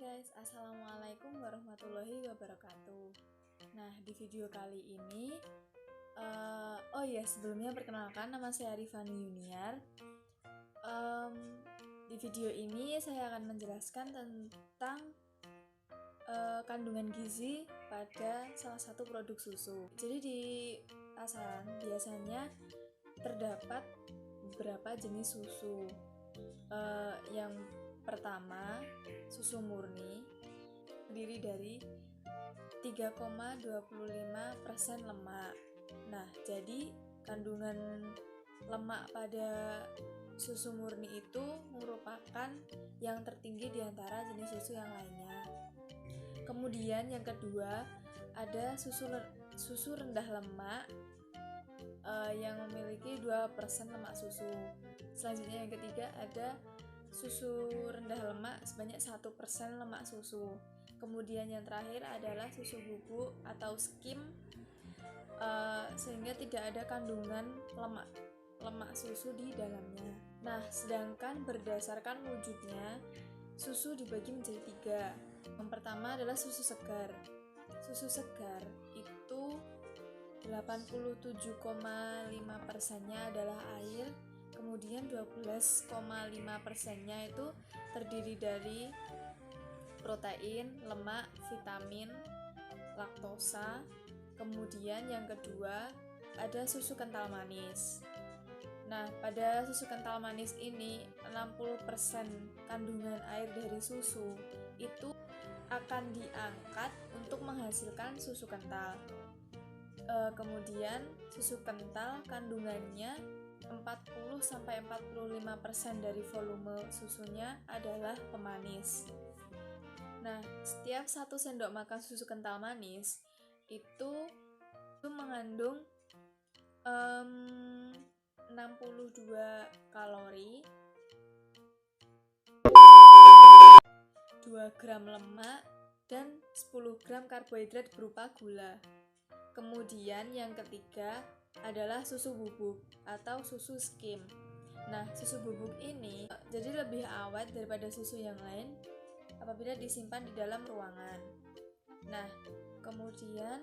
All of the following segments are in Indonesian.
guys, assalamualaikum warahmatullahi wabarakatuh. Nah, di video kali ini, sebelumnya perkenalkan, nama saya Rifani Yuniar. Di video ini saya akan menjelaskan tentang kandungan gizi pada salah satu produk susu. Jadi di pasaran biasanya terdapat beberapa jenis susu. Yang pertama, susu murni terdiri dari 3,25% lemak. Nah, jadi kandungan lemak pada susu murni itu merupakan yang tertinggi di antara jenis susu yang lainnya. Kemudian yang kedua, ada susu rendah lemak yang memiliki 2% lemak susu. Selanjutnya yang ketiga, ada susu rendah lemak sebanyak 1% lemak susu. Kemudian yang terakhir adalah susu bubuk atau skim, sehingga tidak ada kandungan lemak susu di dalamnya. Nah, sedangkan berdasarkan wujudnya, susu dibagi menjadi 3. Yang pertama adalah susu segar. Susu segar itu 87,5%-nya adalah air, kemudian 12,5%-nya itu terdiri dari protein, lemak, vitamin, laktosa. Kemudian yang kedua ada susu kental manis. Nah, pada susu kental manis ini 60% kandungan air dari susu itu akan diangkat untuk menghasilkan susu kental. Kemudian susu kental kandungannya 40-45% dari volume susunya adalah pemanis. Nah, setiap 1 sendok makan susu kental manis itu mengandung 62 kalori, 2 gram lemak, dan 10 gram karbohidrat berupa gula. Kemudian yang ketiga adalah susu bubuk atau susu skim. Nah, susu bubuk ini jadi lebih awet daripada susu yang lain apabila disimpan di dalam ruangan. Nah, kemudian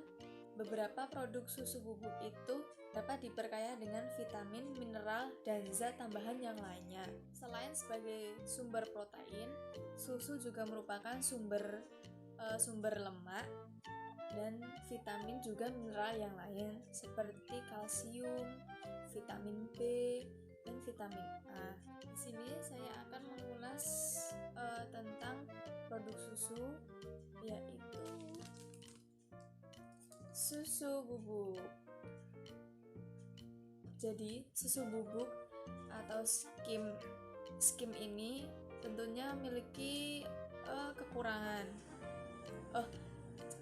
beberapa produk susu bubuk itu dapat diperkaya dengan vitamin, mineral, dan zat tambahan yang lainnya. Selain sebagai sumber protein, susu juga merupakan sumber lemak dan vitamin juga mineral yang lain seperti kalsium, vitamin B, dan vitamin A. Di sini saya akan mengulas tentang produk susu, yaitu susu bubuk. Jadi susu bubuk atau skim ini tentunya memiliki kekurangan.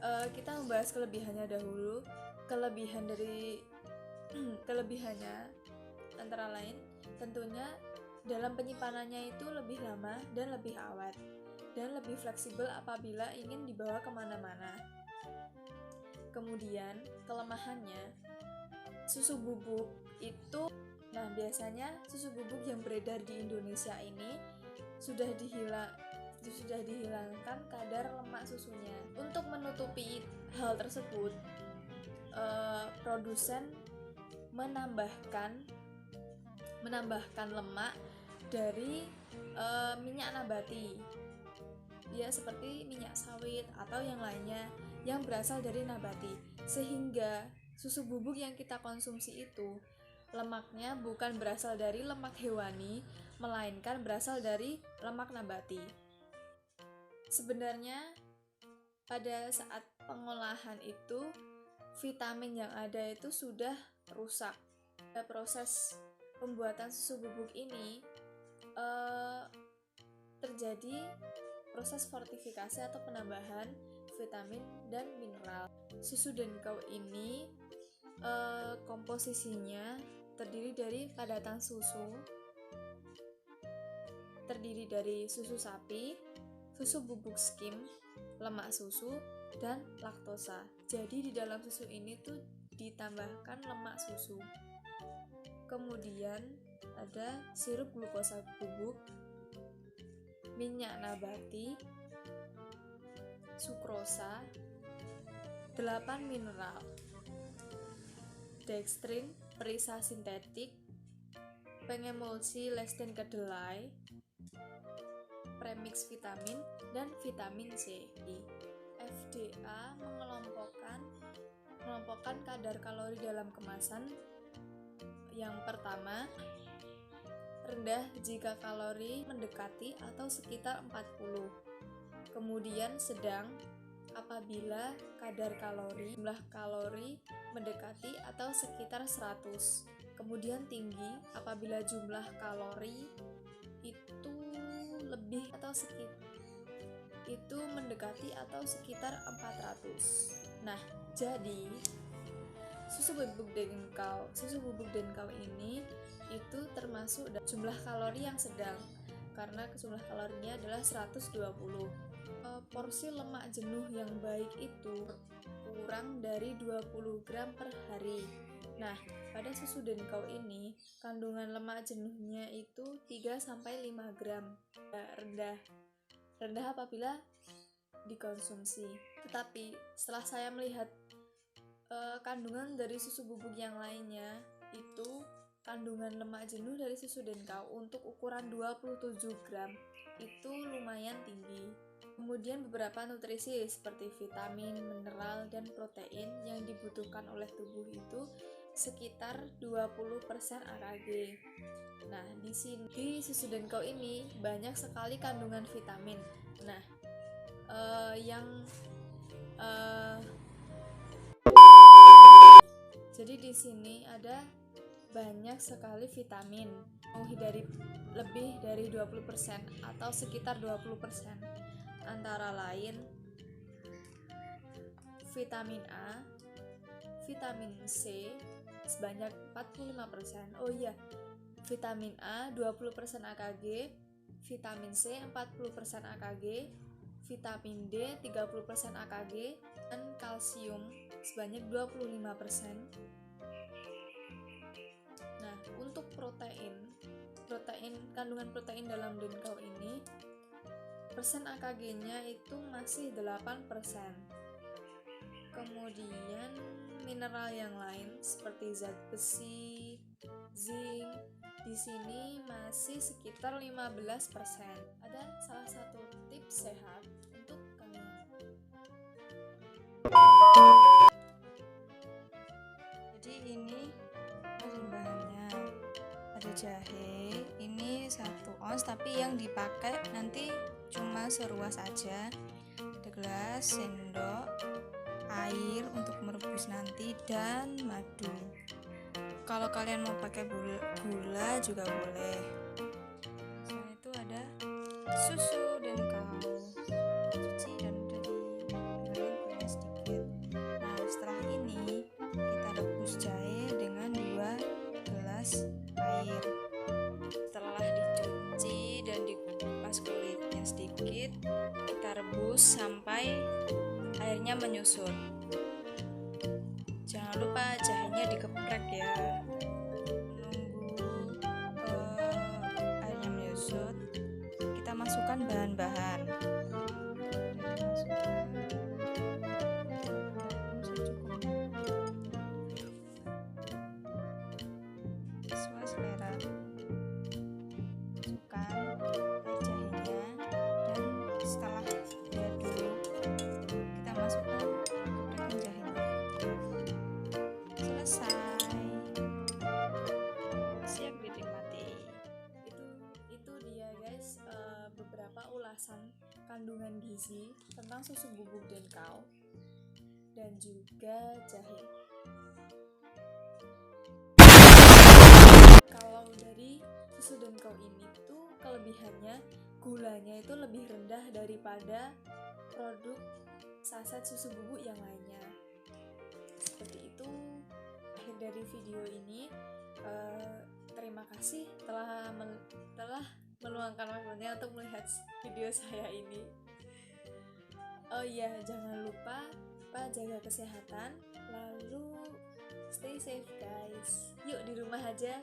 Kita membahas kelebihannya dahulu. Kelebihannya antara lain tentunya dalam penyimpanannya itu lebih lama dan lebih awet dan lebih fleksibel apabila ingin dibawa kemana-mana. Kemudian kelemahannya, susu bubuk itu, biasanya susu bubuk yang beredar di Indonesia ini sudah dihilangkan kadar lemak susunya. Untuk menutupi hal tersebut, produsen menambahkan lemak dari minyak nabati, ya seperti minyak sawit atau yang lainnya yang berasal dari nabati, sehingga susu bubuk yang kita konsumsi itu lemaknya bukan berasal dari lemak hewani, melainkan berasal dari lemak nabati. Sebenarnya pada saat pengolahan itu vitamin yang ada itu sudah rusak. Proses pembuatan susu bubuk ini terjadi proses fortifikasi atau penambahan vitamin dan mineral. Susu Denkau ini komposisinya terdiri dari padatan susu, terdiri dari susu sapi, susu bubuk skim, lemak susu, dan laktosa. Jadi di dalam susu ini tuh ditambahkan lemak susu. Kemudian ada sirup glukosa bubuk, minyak nabati, sukrosa, 8 mineral, dextrin, perisa sintetik, pengemulsi lectin kedelai, premix vitamin, dan vitamin C. FDA mengelompokkan kadar kalori dalam kemasan. Yang pertama, rendah jika kalori mendekati atau sekitar 40. Kemudian sedang apabila kadar kalori, jumlah kalori mendekati atau sekitar 100. Kemudian tinggi apabila jumlah kalori itu lebih atau itu mendekati atau sekitar 400. Nah, jadi susu bubuk dengkau ini itu termasuk jumlah kalori yang sedang karena jumlah kalorinya adalah 120. Porsi lemak jenuh yang baik itu kurang dari 20 gram per hari. Nah, pada susu dengkau ini kandungan lemak jenuhnya itu 3-5 gram. Rendah apabila dikonsumsi. Tetapi setelah saya melihat kandungan dari susu bubuk yang lainnya, itu kandungan lemak jenuh dari susu dengkau untuk ukuran 27 gram itu lumayan tinggi. Kemudian beberapa nutrisi seperti vitamin, mineral, dan protein yang dibutuhkan oleh tubuh itu sekitar 20% AKG. Nah, di susu dengkau ini banyak sekali kandungan vitamin. Nah, jadi di sini ada banyak sekali vitamin, lebih dari 20% atau sekitar 20%. Antara lain vitamin A, vitamin C sebanyak 45%. Oh iya, vitamin A 20% AKG, vitamin C 40% AKG, vitamin D 30% AKG, dan kalsium sebanyak 25%. Nah, untuk kandungan protein dalam dengkau ini persen AKG-nya itu masih 8%. Kemudian mineral yang lain seperti zat besi, zinc di sini masih sekitar 15%. Ada salah satu tips sehat untuk kalian. Jadi ini ada bahannya. Ada jahe, ini 1 ons tapi yang dipakai nanti cuma seruas aja. Ada gelas, sendok, air untuk merebus nanti, dan madu. Kalau kalian mau pakai gula juga boleh. Setelah itu ada susu dengkau, cuci dan udah digoreng gulanya sedikit. Nah, setelah ini kita rebus jahe dengan 2 gelas air. Setelah dicuci dan dikupas kulitnya sedikit, kita rebus sampai airnya menyusut. Jangan lupa jahenya dikeprek ya. Menunggu airnya menyusut, kita masukkan bahan-bahan. Sesuai selera. Kandungan gizi tentang susu bubuk dengkau dan juga jahe. Kalau dari susu dengkau ini tuh kelebihannya gulanya itu lebih rendah daripada produk saset susu bubuk yang lainnya. Seperti itu akhir dari video ini. Terima kasih telah meluangkan waktunya untuk melihat video saya ini. Oh iya, jangan lupa jaga kesehatan, lalu stay safe guys. Yuk di rumah aja,